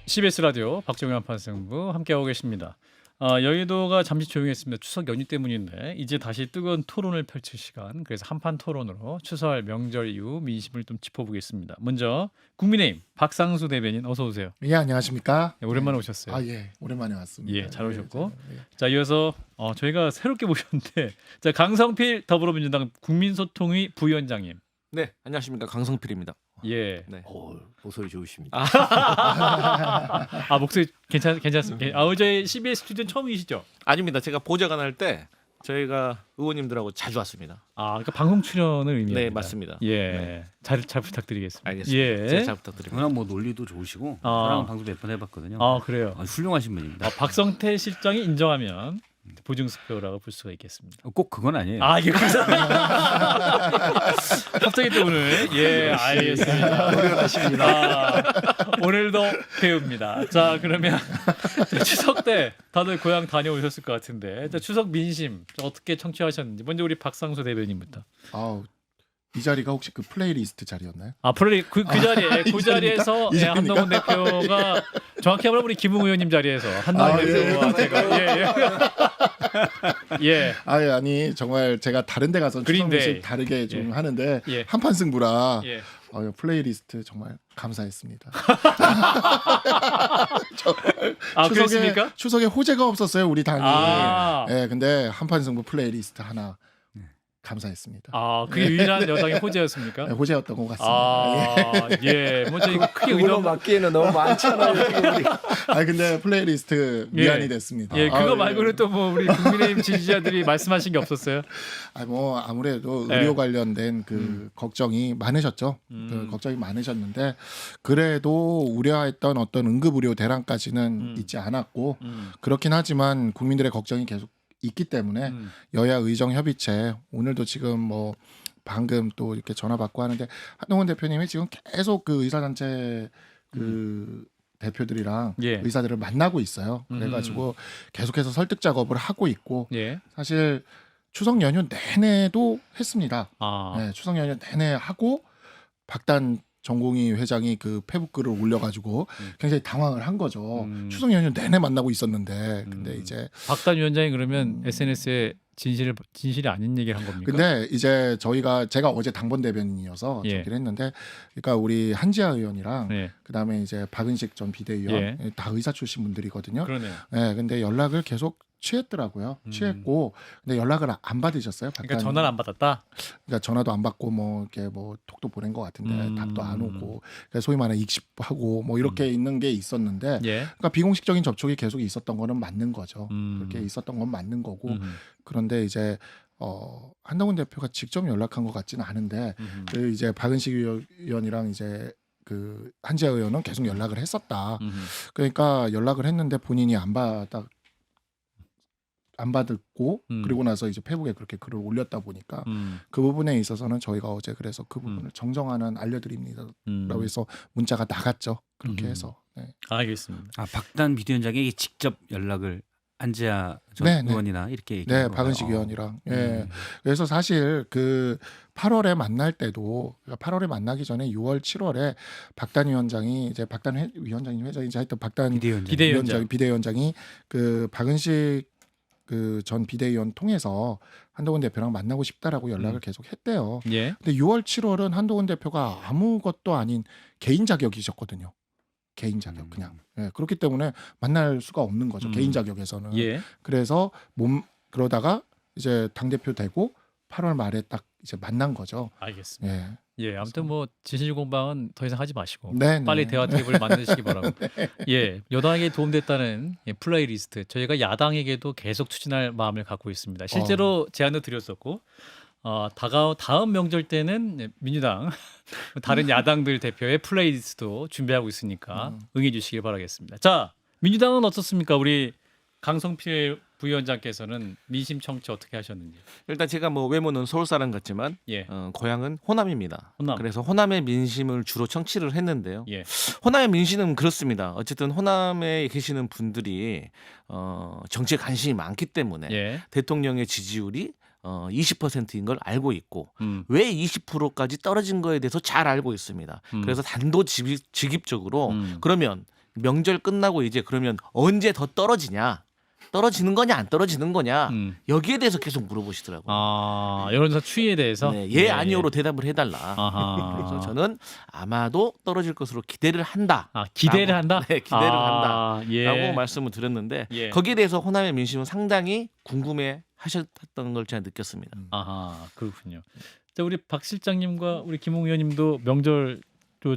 CBS 라디오 박정현 판승부 함께하고 계십니다. 여의도가 잠시 조용했습니다. 추석 연휴 때문인데 이제 다시 뜨거운 토론을 펼칠 시간. 그래서 한판 토론으로 추석 명절 이후 민심을 좀 짚어보겠습니다. 먼저 국민의힘 박상수 대변인 어서 오세요. 예, 안녕하십니까? 네, 오랜만에 오셨어요. 예, 오랜만에 왔습니다. 예, 잘 오셨고. 예. 자, 이어서 저희가 새롭게 모셨는데 자, 강성필 더불어민주당 국민소통위 부위원장님. 네, 안녕하십니까, 강성필입니다. 예. 네. 목소리 좋으십니다. 목소리 괜찮습니다. 어제 CBS 스튜디오 처음이시죠? 아닙니다. 제가 보좌관 할 때 저희가 의원님들하고 자주 왔습니다. 그러니까 방송 출연을 의미합니다. 네, 맞습니다. 예, 네. 잘 부탁드리겠습니다. 알겠습니다. 예. 제가 잘 부탁드립니다. 워낙 뭐 논리도 좋으시고 저랑 방송 몇 번 해봤거든요. 그래요. 훌륭하신 분입니다. 박성태 실장이 인정하면 보증수표라고 볼 수가 있겠습니다. 꼭 그건 아니에요. 예, 갑자기 또 오늘 알겠습니다. 노련하십니다. 오늘도 배웁니다. 자, 그러면 추석 때 다들 고향 다녀오셨을 것 같은데 자, 추석 민심 어떻게 청취하셨는지 먼저 우리 박상수 대변인부터. 이 자리가 혹시 그 플레이리스트 자리였나요? 그 자리에 그 자리에서 이 자리입니까? 한동훈 대표가 정확히 말하면 우리 김웅 의원님 자리에서 한동훈 대표와 제가 아니 정말 제가 다른 데 가서 추석 그린데이. 민심 다르게 좀 하는데 예. 한판 승부라 예. 플레이리스트 정말 감사했습니다. 그렇습니까? 추석에 호재가 없었어요 우리 당이. 아. 예, 근데 한판 승부 플레이리스트 하나 감사했습니다. 그게 유일한 여당의 호재였습니까? 네, 호재였던 것 같습니다. 뭐 저희 크게 그걸로 의논 맞기에는 너무 많잖아요. 지금 우리. 근데 플레이리스트 미안이 됐습니다. 그거 말고는 또 뭐 우리 국민의힘 지지자들이 말씀하신 게 없었어요? 아무래도 네. 의료 관련된 그 걱정이 많으셨죠. 그 걱정이 많으셨는데 그래도 우려했던 어떤 응급 의료 대란까지는 있지 않았고 그렇긴 하지만 국민들의 걱정이 계속 있기 때문에 여야 의정 협의체 오늘도 지금 뭐 방금 또 이렇게 전화 받고 하는데 한동훈 대표님이 지금 계속 그 의사단체 그 대표들이랑 예. 의사들을 만나고 있어요. 그래가지고 계속해서 설득 작업을 하고 있고 예. 사실 추석 연휴 내내도 했습니다. 아. 추석 연휴 내내 하고 박단 전공의 회장이 그 페북글을 올려가지고 굉장히 당황을 한 거죠. 추석 연휴 내내 만나고 있었는데 근데 이제 박단 위원장이 그러면 SNS에 진실이 아닌 얘기를 한 겁니까? 근데 이제 제가 어제 당번 대변인이어서 예. 저기를 했는데 그러니까 우리 한지아 의원이랑 네. 그다음에 이제 박은식 전 비대위원 다 의사 출신 분들이거든요. 그러네요. 네, 근데 연락을 계속 취했더라고요. 취했고 근데 연락을 안 받으셨어요. 그러니까 전화를 안 받았다. 그러니까 전화도 안 받고 뭐 이렇게 뭐 톡도 보낸 것 같은데 답도 안 오고 그러니까 소위 말하는 익십하고 뭐 이렇게 있는 게 있었는데 예. 그러니까 비공식적인 접촉이 계속 있었던 거는 맞는 거죠. 그렇게 있었던 건 맞는 거고 그런데 이제 한동훈 대표가 직접 연락한 것 같지는 않은데 그 이제 박은식 의원이랑 이제 그 한지아 의원은 계속 연락을 했었다. 그러니까 연락을 했는데 본인이 안 받았고 그리고 나서 이제 페북에 그렇게 글을 올렸다 보니까 그 부분에 있어서는 저희가 어제 그래서 그 부분을 정정하는 알려드립니다라고 해서 문자가 나갔죠. 그렇게 해서. 네. 알겠습니다. 박단 비대위원장에게 직접 연락을 한지아 전 네, 네. 의원이나 이렇게 네, 얘기한 건가요? 박은식 의원이랑. 예. 그래서 사실 그 8월에 만날 때도 그러니까 8월에 만나기 전에 6월, 7월에 박단 위원장이 이제 박단 위원장님 회장이지 하여튼 박단 비대위원장이 그 박은식 그 전 비대위원 통해서 한동훈 대표랑 만나고 싶다라고 연락을 계속 했대요. 예. 근데 6월, 7월은 한동훈 대표가 아무것도 아닌 개인 자격이셨거든요. 개인 자격 그냥. 예, 그렇기 때문에 만날 수가 없는 거죠. 개인 자격에서는. 예. 그래서 그러다가 이제 당 대표 되고 8월 말에 딱 이제 만난 거죠. 알겠습니다. 예. 예, 아무튼 뭐 진실 공방은 더 이상 하지 마시고 네, 네. 빨리 대화 테이블 만드시기 바라고. 예, 여당에게 도움됐다는 플레이리스트 저희가 야당에게도 계속 추진할 마음을 갖고 있습니다. 실제로 제안도 드렸었고 다음 명절 때는 민주당 다른 야당들 대표의 플레이리스트도 준비하고 있으니까 응해 주시길 바라겠습니다. 자, 민주당은 어떻습니까? 우리 강성필 부위원장께서는 민심 청취 어떻게 하셨는지. 일단 제가 뭐 외모는 서울 사람 같지만 예. 고향은 호남입니다. 호남. 그래서 호남의 민심을 주로 청취를 했는데요. 예. 호남의 민심은 그렇습니다. 어쨌든 호남에 계시는 분들이 정치에 관심이 많기 때문에 예. 대통령의 지지율이 20%인 걸 알고 있고 음. 왜 20%까지 떨어진 거에 대해서 잘 알고 있습니다. 그래서 단도직입적으로 그러면 명절 끝나고 이제 그러면 언제 더 떨어지냐? 떨어지는 거냐 안 떨어지는 거냐? 여기에 대해서 계속 물어보시더라고요. 아, 여론조사 추이에 대해서 네, 예 아니오로 대답을 해달라. 아하. 그래서 저는 아마도 떨어질 것으로 기대를 한다. 아, 기대를 한다? 네, 기대를 아, 한다라고 예. 말씀을 드렸는데 예. 거기에 대해서 호남의 민심은 상당히 궁금해하셨던 걸 제가 느꼈습니다. 아하, 그렇군요. 자, 우리 박 실장님과 우리 김웅 의원님도 명절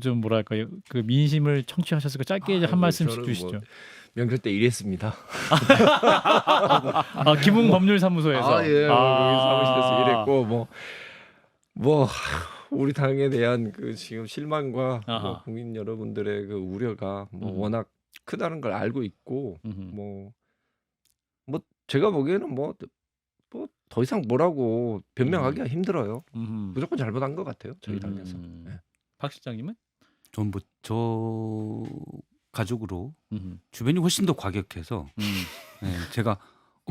좀 뭐랄까요, 그 민심을 청취하셨을까 짧게 한 말씀씩 저는 주시죠. 명절 때 일했습니다. 아, 김웅 법률사무소에서. 예, 거기 사무실에서 일했고 뭐 우리 당에 대한 그 지금 실망과 아하. 뭐 국민 여러분들의 그 우려가 뭐 워낙 크다는 걸 알고 있고 뭐 제가 보기에는 뭐 더 이상 뭐라고 변명하기가 힘들어요. 무조건 잘못한 것 같아요. 저희 당에서. 네. 박 실장님은? 전 뭐 저 가족으로 주변이 훨씬 더 과격해서 네, 제가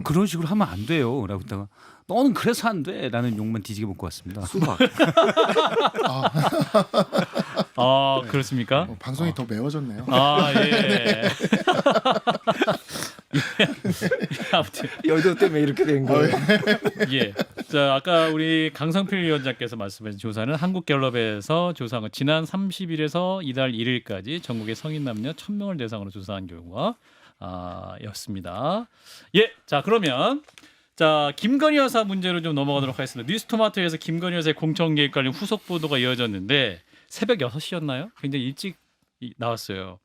그런 식으로 하면 안 돼요. 라고 했다가 너는 그래서 안 돼. 라는 욕만 뒤지게 먹고 왔습니다. 수박. 아, 그렇습니까? 방송이 더 매워졌네요. 아, 예. 아무튼 여의도 때문에 이렇게 된 거예요. 예. 자, 아까 우리 강성필 위원장께서 말씀하신 조사는 한국갤럽에서 조사한 거 지난 30일에서 이달 1일까지 전국의 성인 남녀 1,000명을 대상으로 조사한 결과 였습니다. 예. 자, 그러면 자, 김건희 여사 문제로 좀 넘어가도록 하겠습니다. 뉴스토마토에서 김건희 여사의 공천 개입 관련 후속 보도가 이어졌는데 새벽 6시였나요? 굉장히 일찍 나왔어요.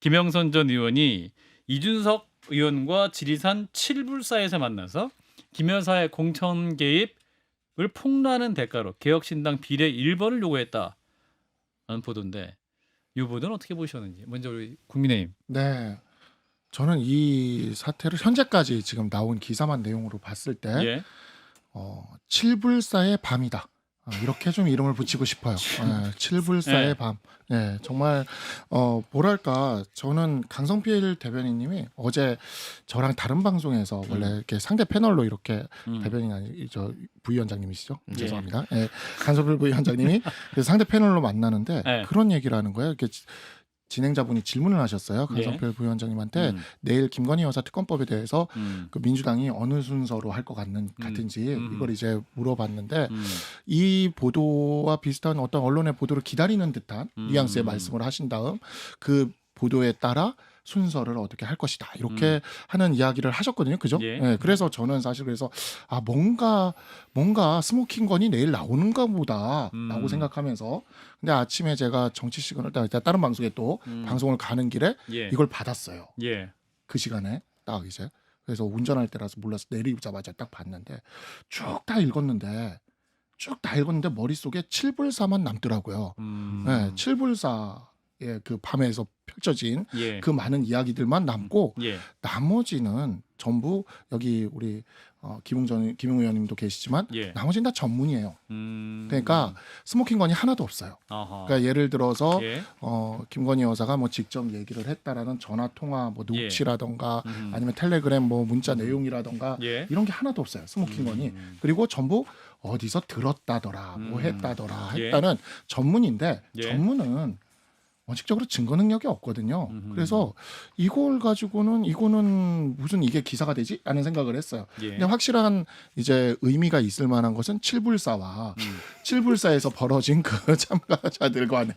김영선 전 의원이 이준석 의원과 지리산 칠불사에서 만나서 김 여사의 공천 개입을 폭로하는 대가로 개혁신당 비례 1번을 요구했다는 보도인데 이 보도는 어떻게 보셨는지 먼저 우리 국민의힘. 네. 저는 이 사태를 현재까지 지금 나온 기사만 내용으로 봤을 때 예. 칠불사의 밤이다. 이렇게 좀 이름을 붙이고 싶어요. 칠불사의 네. 밤. 네, 정말 뭐랄까 저는 강성필 대변인님이 어제 저랑 다른 방송에서 원래 이렇게 상대 패널로 이렇게 대변인 아니 저 부위원장님이시죠? 예. 죄송합니다. 네, 강성필 부위원장님이 그래서 상대 패널로 만나는데 네. 그런 얘기를 하는 거예요. 이렇게 진행자분이 질문을 하셨어요. 강성필 부위원장님한테 내일 김건희 여사 특검법에 대해서 그 민주당이 어느 순서로 할 것 같은지 이걸 이제 물어봤는데 이 보도와 비슷한 어떤 언론의 보도를 기다리는 듯한 뉘앙스의 말씀을 하신 다음 그 보도에 따라 순서를 어떻게 할 것이다 이렇게 하는 이야기를 하셨거든요. 그죠? 예. 네, 그래서 저는 사실 그래서 뭔가 스모킹 건이 내일 나오는가 보다라고 생각하면서 근데 아침에 제가 정치 시간을 다른 방송에 또 방송을 가는 길에 예. 이걸 받았어요. 예. 그 시간에 딱 이제 그래서 운전할 때라서 몰라서 내리자마자 딱 봤는데 쭉 다 읽었는데 머릿속에 칠불사만 남더라고요. 네, 칠불사의 그 밤에서 펼쳐진 예. 그 많은 이야기들만 남고 예. 나머지는 전부 여기 우리 김웅 의원님도 계시지만 예. 나머지는 다 전문이에요. 그러니까 스모킹 건이 하나도 없어요. 아하. 그러니까 예를 들어서 예. 김건희 여사가 뭐 직접 얘기를 했다라는 전화 통화 뭐 예. 녹취라던가 아니면 텔레그램 뭐 문자 내용이라던가 예. 이런 게 하나도 없어요. 스모킹 건이. 그리고 전부 어디서 들었다더라 뭐 했다더라 예. 했다는 전문인데 예. 전문은 원칙적으로 증거 능력이 없거든요. 그래서 이걸 가지고는 이거는 무슨 이게 기사가 되지? 라는 생각을 했어요. 예. 근데 확실한 이제 의미가 있을 만한 것은 칠불사와 칠불사에서 벌어진 그 참가자들 간의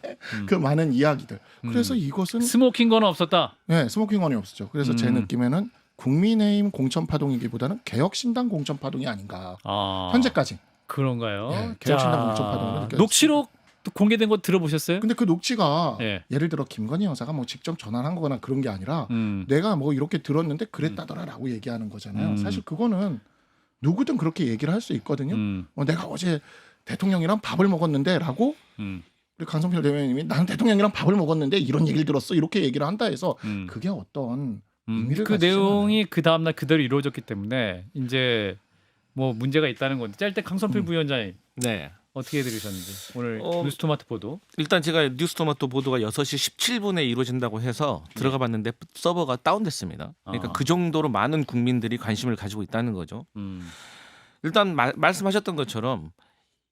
그 많은 이야기들. 그래서 이것은 스모킹 건은 없었다. 네, 스모킹 건이 없었죠. 그래서 제 느낌에는 국민의힘 공천 파동이기보다는 개혁신당 공천 파동이 아닌가. 현재까지. 그런가요? 예, 개혁신당 자, 공천 파동으로 느껴졌어요. 녹취록 공개된 거 들어보셨어요? 근데 그 녹취가 예. 예를 들어 김건희 여사가 뭐 직접 전화한 거나 그런 게 아니라 내가 뭐 이렇게 들었는데 그랬다더라라고 얘기하는 거잖아요. 사실 그거는 누구든 그렇게 얘기를 할 수 있거든요. 내가 어제 대통령이랑 밥을 먹었는데라고 우리 강성필 대변인님이 나는 대통령이랑 밥을 먹었는데 이런 얘기를 들었어 이렇게 얘기를 한다 해서 그게 어떤 의미를 그 가지지 내용이 그 다음 날 그대로 이루어졌기 때문에 이제 뭐 문제가 있다는 건데 짧게 강성필 부위원장님 네. 어떻게 들으셨는지 오늘 뉴스토마토 보도. 일단 제가 뉴스토마토 보도가 6시 17분에 이루어진다고 해서 들어가 봤는데 서버가 다운됐습니다. 그러니까 그 정도로 많은 국민들이 관심을 가지고 있다는 거죠. 일단 말씀하셨던 것처럼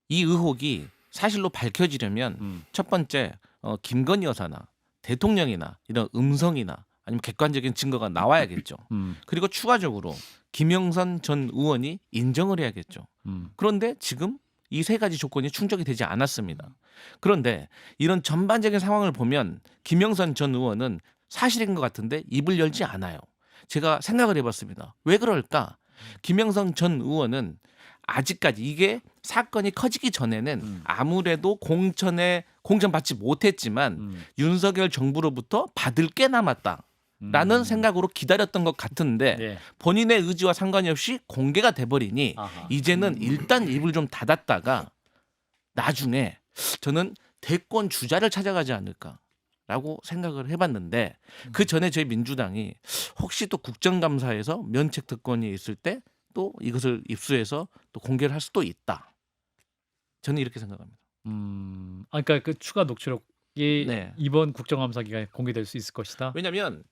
이 의혹이 사실로 밝혀지려면 첫 번째 김건희 여사나 대통령이나 이런 음성이나 아니면 객관적인 증거가 나와야겠죠. 그리고 추가적으로 김영선 전 의원이 인정을 해야겠죠. 그런데 지금 이 세 가지 조건이 충족이 되지 않았습니다. 그런데 이런 전반적인 상황을 보면 김영선 전 의원은 사실인 것 같은데 입을 열지 않아요. 제가 생각을 해봤습니다. 왜 그럴까? 김영선 전 의원은 아직까지 이게 사건이 커지기 전에는 아무래도 공천받지 못했지만 윤석열 정부로부터 받을 게 남았다라는 생각으로 기다렸던 것 같은데 예. 본인의 의지와 상관이 없이 공개가 돼버리니 아하. 이제는 일단 입을 좀 닫았다가 나중에 저는 대권 주자를 찾아가지 않을까라고 생각을 해봤는데 그 전에 저희 민주당이 혹시 또 국정감사에서 면책 특권이 있을 때 또 이것을 입수해서 또 공개를 할 수도 있다. 저는 이렇게 생각합니다. 그러니까 그 추가 녹취록이 네. 이번 국정감사 기간에 공개될 수 있을 것이다. 왜냐하면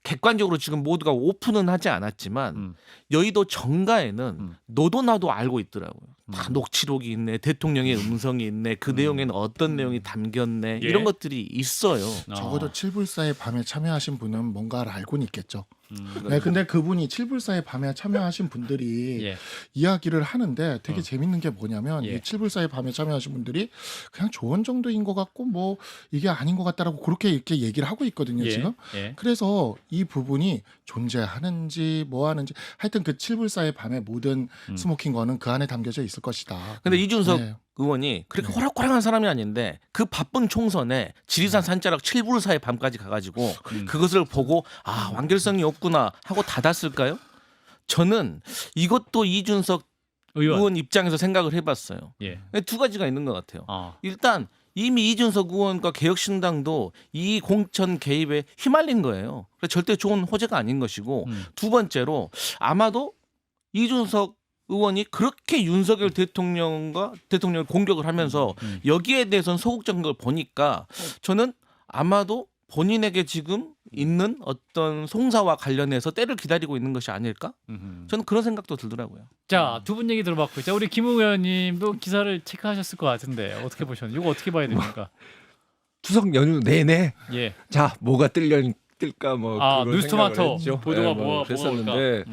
객관적으로 지금 모두가 오픈은 하지 않았지만 여의도 정가에는 너도 나도 알고 있더라고요. 다 녹취록이 있네, 대통령의 음성이 있네, 그 내용에는 어떤 내용이 담겼네 예. 이런 것들이 있어요. 적어도 7불사의 밤에 참여하신 분은 뭔가를 알고는 있겠죠. 음. 네, 근데 그분이 7불사의 밤에 참여하신 분들이 예. 이야기를 하는데 되게 재밌는 게 뭐냐면 예. 이 7불사의 밤에 참여하신 분들이 그냥 조언 정도인 것 같고 뭐 이게 아닌 것 같다라고 그렇게 이렇게 얘기를 하고 있거든요. 예. 지금. 예. 그래서 이 부분이 존재하는지 뭐 하는지 하여튼 그 7불사의 밤의 모든 스모킹 거는 그 안에 담겨져 있을 것이다. 근데 이준석 네. 의원이 그렇게 네. 호락호락한 사람이 아닌데 그 바쁜 총선에 지리산 산자락 7불사의 밤까지 가가지고 그것을 보고 아 완결성이 없구나 하고 닫았을까요? 저는 이것도 이준석 의원 입장에서 생각을 해봤어요. 예. 두 가지가 있는 것 같아요. 아. 일단 이미 이준석 의원과 개혁신당도 이 공천 개입에 휘말린 거예요. 그래서 절대 좋은 호재가 아닌 것이고 두 번째로 아마도 이준석 의원이 그렇게 윤석열 대통령을 공격을 하면서 여기에 대해서는 소극적인 걸 보니까 저는 아마도 본인에게 지금 있는 어떤 송사와 관련해서 때를 기다리고 있는 것이 아닐까? 저는 그런 생각도 들더라고요. 자, 두 분 얘기 들어봤고, 자 우리 김웅 의원님도 기사를 체크하셨을 것 같은데 어떻게 보셨나요? 이거 어떻게 봐야 됩니까? 추석 연휴 내내 예. 자 뭐가 뜰까 뭐 아, 그걸 뉴스토마토 생각을 했죠. 보도가 네, 뭐가 그랬었는데 올까?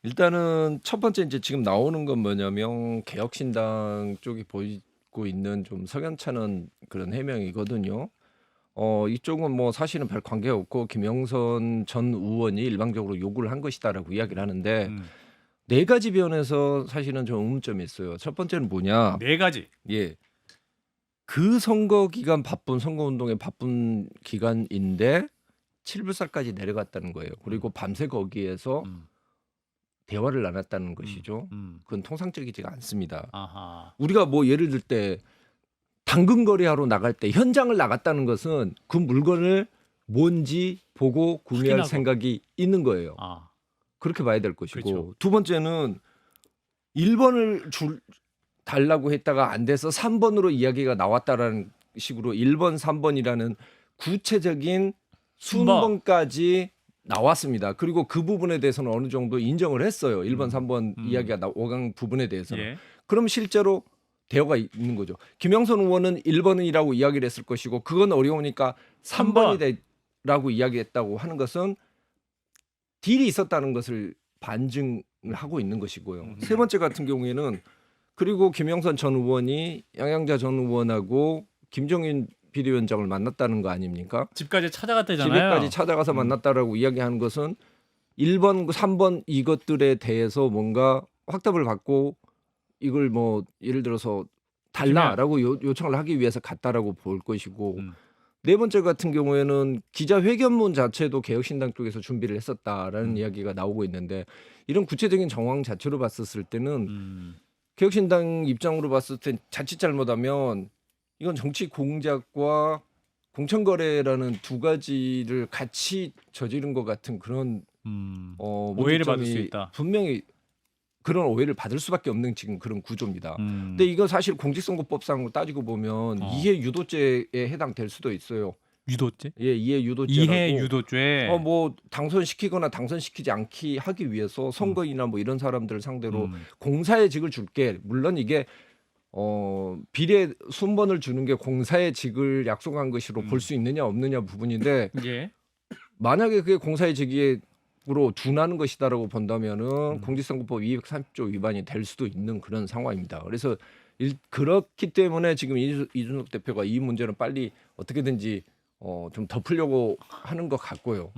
일단은 첫 번째 이제 지금 나오는 건 뭐냐면 개혁신당 쪽이 보이고 있는 좀 석연찮은 그런 해명이거든요. 이쪽은 뭐 사실은 별 관계 없고 김영선 전 의원이 일방적으로 요구를 한 것이다라고 이야기를 하는데 네 가지 면에서 사실은 좀 의문점이 있어요. 첫 번째는 뭐냐? 네 가지. 예. 그 선거 기간 바쁜 선거운동에 바쁜 기간인데 7불사까지 내려갔다는 거예요. 그리고 밤새 거기에서 대화를 나눴다는 것이죠. 그건 통상적이지가 않습니다. 아하. 우리가 뭐 예를 들 때 당근 거래하러 나갈 때 현장을 나갔다는 것은 그 물건을 뭔지 보고 구매할 확인하고. 생각이 있는 거예요. 아. 그렇게 봐야 될 것이고 그렇죠. 두 번째는 1번을 달라고 했다가 안 돼서 3번으로 이야기가 나왔다라는 식으로 1번, 3번이라는 구체적인 순번까지 나왔습니다. 그리고 그 부분에 대해서는 어느 정도 인정을 했어요. 1번, 3번 이야기가 오간 부분에 대해서는. 예. 그럼 실제로 대화가 있는 거죠. 김영선 의원은 1번이라고 이야기를 했을 것이고 그건 어려우니까 3번이라고 이야기했다고 하는 것은 딜이 있었다는 것을 반증을 하고 있는 것이고요. 세 번째 같은 경우에는 그리고 김영선 전 의원이 양양자 전 의원하고 김종인 비대위원장을 만났다는 거 아닙니까? 집까지 찾아갔다잖아요. 집에까지 찾아가서 만났다라고 이야기하는 것은 1번, 3번 이것들에 대해서 뭔가 확답을 받고 이걸 뭐 예를 들어서 달라라고 요청을 하기 위해서 갔다라고 볼 것이고 네 번째 같은 경우에는 기자회견문 자체도 개혁신당 쪽에서 준비를 했었다라는 이야기가 나오고 있는데 이런 구체적인 정황 자체로 봤었을 때는 개혁신당 입장으로 봤을 때 자칫 잘못하면 이건 정치 공작과 공천거래라는 두 가지를 같이 저지른 것 같은 그런 오해를 받을 수 문제점이 있다. 분명히 그런 오해를 받을 수밖에 없는 지금 그런 구조입니다. 근데 이거 사실 공직선거법상으로 따지고 보면 이해 유도죄에 해당될 수도 있어요. 유도죄? 예, 이해 유도죄라고. 이해 유도죄. 뭐 당선시키거나 당선시키지 않기 하기 위해서 선거인이나 뭐 이런 사람들을 상대로 공사의 직을 줄게. 물론 이게 비례 순번을 주는 게 공사의 직을 약속한 것으로 볼 수 있느냐 없느냐 부분인데 예. 만약에 그게 공사의 직으로 둔하는 것이다라고 본다면은 공직선거법 230조 위반이 될 수도 있는 그런 상황입니다. 그래서 그렇기 때문에 지금 이준석 대표가 이 문제는 빨리 어떻게든지 좀 덮으려고 하는 것 같고요.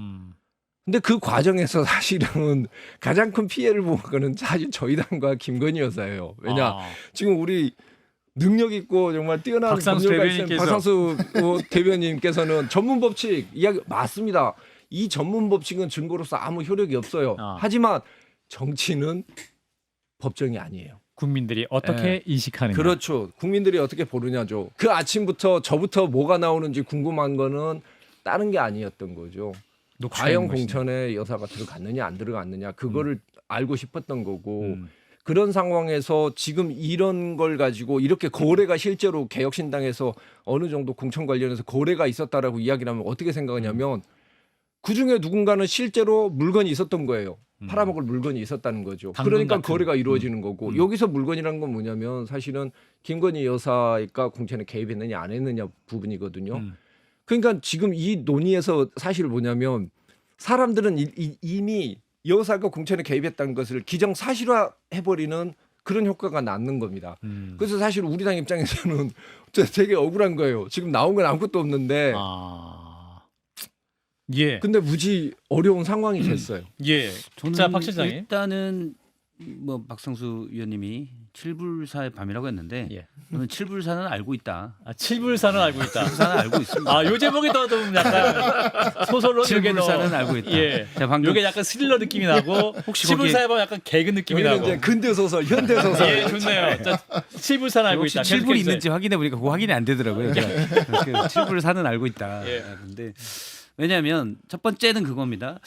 근데 그 과정에서 사실은 가장 큰 피해를 본 거는 사실 저희 당과 김건희 여사예요. 왜냐 지금 우리 능력 있고 정말 뛰어난 박상수 법률가 있는 대변인께서. 박상수 대변인께서는 전문 법칙 이야기 맞습니다. 이 전문 법칙은 증거로서 아무 효력이 없어요. 하지만 정치는 법정이 아니에요. 국민들이 어떻게 네. 인식하느냐. 그렇죠. 국민들이 어떻게 보느냐죠. 그 아침부터 저부터 뭐가 나오는지 궁금한 거는 다른 게 아니었던 거죠. 과연 공천에 여사가 들어갔느냐 안 들어갔느냐 그거를 알고 싶었던 거고 그런 상황에서 지금 이런 걸 가지고 이렇게 거래가 실제로 개혁신당에서 어느 정도 공천 관련해서 거래가 있었다라고 이야기를 하면 어떻게 생각하냐면 그중에 누군가는 실제로 물건이 있었던 거예요. 팔아먹을 물건이 있었다는 거죠. 그러니까 같은. 거래가 이루어지는 거고 여기서 물건이라는 건 뭐냐면 사실은 김건희 여사가 공천에 개입했느냐 안 했느냐 부분이거든요. 그러니까 지금 이 논의에서 사실 뭐냐면 사람들은 이미 여사가 공천에 개입했다는 것을 기정사실화해버리는 그런 효과가 낳는 겁니다. 그래서 사실 우리 당 입장에서는 되게 억울한 거예요. 지금 나온 건 아무것도 없는데 예. 근데 무지 어려운 상황이 됐어요. 예. 저는 자, 박 실장님. 일단은 뭐 박상수 의원님이 칠불사의 밤이라고 했는데 예. 저는 칠불사는 알고 있다. 칠불사는 알고 있다. 칠불사는 알고 있습니다. 요 제목이 더 좀 약간 소설로 칠불사는 알고 있다. 예. 자, 방금 요게 약간 스릴러 느낌이 나고 혹시 칠불사에 보면 약간 개그 느낌이 여기는 나고. 이제 근대 소설, 현대 소설. 예, 좋네요. 자, 칠불사는 알고 혹시 있다. 칠불이 계속해주세요. 있는지 확인해 보니까 그거 확인이 안 되더라고요. 제가 칠불사는 알고 있다. 예. 근데 왜냐하면 첫 번째는 그겁니다.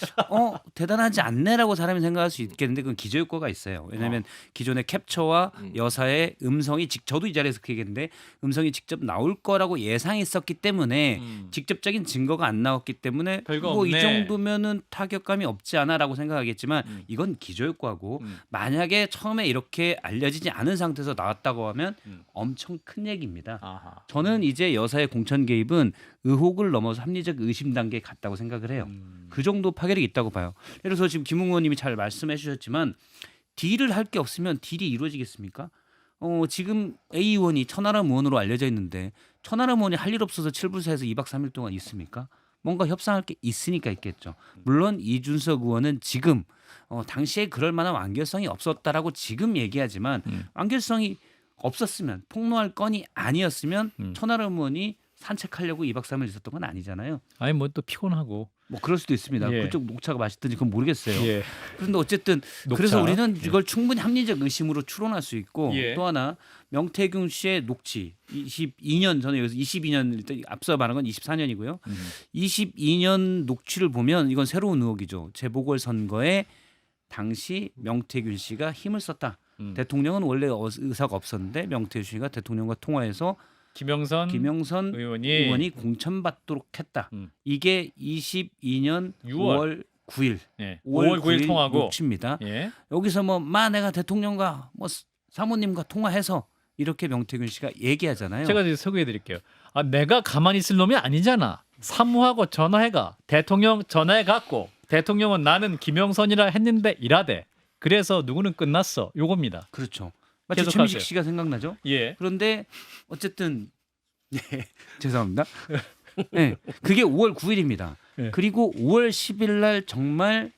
대단하지 않네라고 사람이 생각할 수 있겠는데 그건 기저효과가 있어요. 왜냐하면 기존의 캡처와 여사의 음성이 저도 이 자리에서 그 얘기했는데 음성이 직접 나올 거라고 예상했었기 때문에 직접적인 증거가 안 나왔기 때문에 별거 뭐 이 없네. 정도면은 타격감이 없지 않아라고 생각하겠지만 이건 기저효과고 만약에 처음에 이렇게 알려지지 않은 상태에서 나왔다고 하면 엄청 큰 얘기입니다. 아하. 저는 이제 여사의 공천 개입은 의혹을 넘어서 합리적 의심 단계에 갔다고 생각을 해요. 그 정도 파괴력이 있다고 봐요. 예를 들어서 지금 김 의원님이 잘 말씀해 주셨지만 딜을 할 게 없으면 딜이 이루어지겠습니까? 지금 A 의원이 천하람 의원으로 알려져 있는데 천하람 의원이 할 일 없어서 칠불사에서 2박 3일 동안 있습니까? 뭔가 협상할 게 있으니까 있겠죠. 물론 이준석 의원은 지금 당시에 그럴 만한 완결성이 없었다라고 지금 얘기하지만 완결성이 없었으면 폭로할 건이 아니었으면 천하람 의원이 산책하려고 2박 3일 있었던 건 아니잖아요. 아니 뭐 또 피곤하고. 뭐 그럴 수도 있습니다. 예. 그쪽 녹차가 맛있든지 그건 모르겠어요. 예. 그런데 어쨌든 녹차. 그래서 우리는 이걸 충분히 합리적 의심으로 추론할 수 있고 예. 또 하나 명태균 씨의 녹취 22년 저는 여기서 22년 일단 앞서 말한 건 24년이고요. 22년 녹취를 보면 이건 새로운 의혹이죠. 재보궐선거에 당시 명태균 씨가 힘을 썼다. 대통령은 원래 의사가 없었는데 명태균 씨가 대통령과 통화해서 김영선 의원이 공천받도록 했다. 이게 22년 6월 9일, 예. 5월 9일 통하고. 녹취입니다. 예. 여기서 내가 대통령과 사모님과 통화해서 이렇게 명태균 씨가 얘기하잖아요. 제가 이제 소개해 드릴게요. 내가 가만히 있을 놈이 아니잖아. 사무하고 전화해가. 대통령 전화해 갖고 대통령은 나는 김영선이라 했는데 일하대. 그래서 누구는 끝났어. 요겁니다. 그렇죠. 마치 계속하세요. 최민식 씨가 생각나죠? 예. 그런데 어쨌든 죄송합니다. 네, 그게 5월 9일입니다. 예. 그리고 5월 10일 날 정말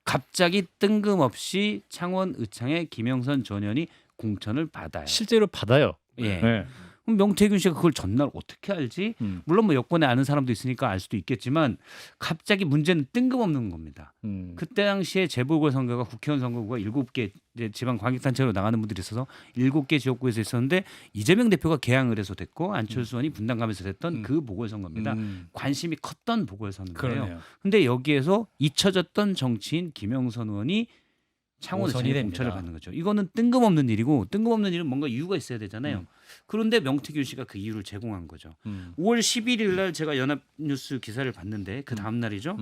갑자기 뜬금없이 창원 의창의 김영선 전 의원이 공천을 받아요. 실제로 받아요. 예. 예. 그럼 명태균 씨가 그걸 전날 어떻게 알지? 물론 여권에 아는 사람도 있으니까 알 수도 있겠지만 갑자기 문제는 뜬금없는 겁니다. 그때 당시에 재보궐선거가 국회의원 선거구가 7개 지방 광역단체로 나가는 분들이 있어서 7개 지역구에서 있었는데 이재명 대표가 개항을 해서 됐고 안철수 의원이 분당감에서 됐던 그 보궐선거입니다. 관심이 컸던 보궐선거예요. 그러네요. 근데 여기에서 잊혀졌던 정치인 김영선 의원이 창원에서 오선이 공천을 됩니다. 받는 거죠. 이거는 뜬금없는 일이고 뜬금없는 일은 뭔가 이유가 있어야 되잖아요. 그런데 명태균 씨가 그 이유를 제공한 거죠. 5월 11일 날 제가 연합뉴스 기사를 봤는데 그 다음 날이죠.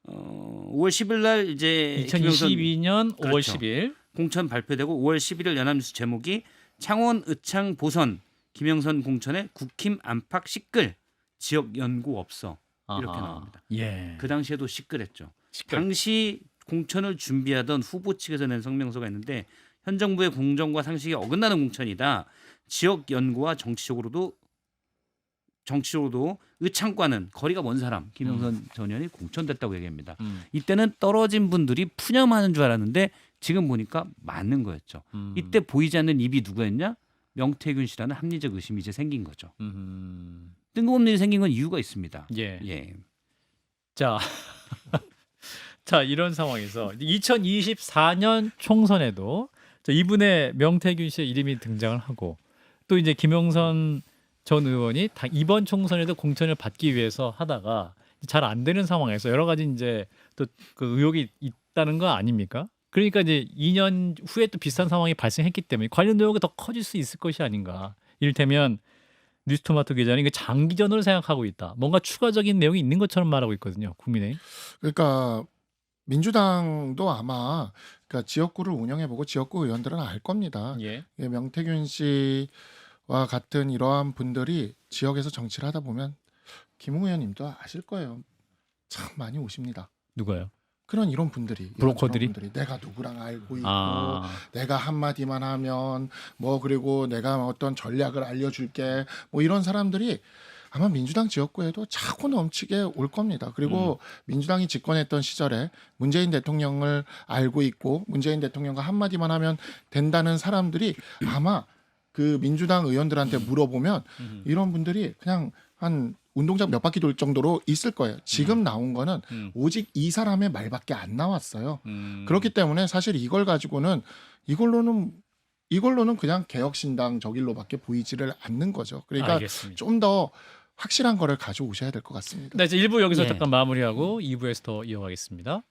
5월 10일 날 이제 2022년 5월 그렇죠. 10일. 공천 발표되고 5월 11일 연합뉴스 제목이 창원 의창 보선 김영선 공천에 국힘 안팎 시끌 지역 연구 없어 이렇게 아하. 나옵니다. 예. 그 당시에도 시끌했죠. 시끌. 당시 공천을 준비하던 후보 측에서 낸 성명서가 있는데 현 정부의 공정과 상식에 어긋나는 공천이다. 지역 연구와 정치적으로도 의창과는 거리가 먼 사람 김영선 전 의원이 공천됐다고 얘기합니다. 이때는 떨어진 분들이 푸념하는 줄 알았는데 지금 보니까 맞는 거였죠. 이때 보이지 않는 입이 누구였냐? 명태균 씨라는 합리적 의심이 이제 생긴 거죠. 뜬금없는 일이 생긴 건 이유가 있습니다. 예. 예. 자, 자 이런 상황에서 2024년 총선에도 이분의 명태균 씨의 이름이 등장을 하고 또 이제 김영선 전 의원이 이번 총선에도 공천을 받기 위해서 하다가 잘 안 되는 상황에서 여러 가지 이제 또 그 의혹이 있다는 거 아닙니까? 그러니까 이제 2년 후에 또 비슷한 상황이 발생했기 때문에 관련 의혹이 더 커질 수 있을 것이 아닌가. 이를테면 뉴스토마토 기자는 이거 장기전으로 생각하고 있다. 뭔가 추가적인 내용이 있는 것처럼 말하고 있거든요. 국민의힘. 그러니까 민주당도 아마 그러니까 지역구를 운영해보고 지역구 의원들은 알 겁니다. 예. 예, 명태균 씨와 같은 이러한 분들이 지역에서 정치를 하다 보면 김웅 의원님도 아실 거예요. 참 많이 오십니다. 누가요? 그런 이런 분들이 브로커들이? 이런 분들이 내가 누구랑 알고 있고 아. 내가 한마디만 하면 뭐 그리고 내가 어떤 전략을 알려줄게 뭐 이런 사람들이 아마 민주당 지역구에도 차고 넘치게 올 겁니다. 그리고 민주당이 집권했던 시절에 문재인 대통령을 알고 있고 문재인 대통령과 한마디만 하면 된다는 사람들이 아마 그 민주당 의원들한테 물어보면 이런 분들이 그냥 한 운동장 몇 바퀴 돌 정도로 있을 거예요. 지금 나온 거는 오직 이 사람의 말밖에 안 나왔어요. 그렇기 때문에 사실 이걸 가지고는 이걸로는 그냥 개혁신당 저길로밖에 보이지를 않는 거죠. 그러니까 알겠습니다. 좀 더 확실한 거를 가져오셔야 될 것 같습니다. 네, 이제 1부 여기서 예. 잠깐 마무리하고 2부에서 더 이어가겠습니다.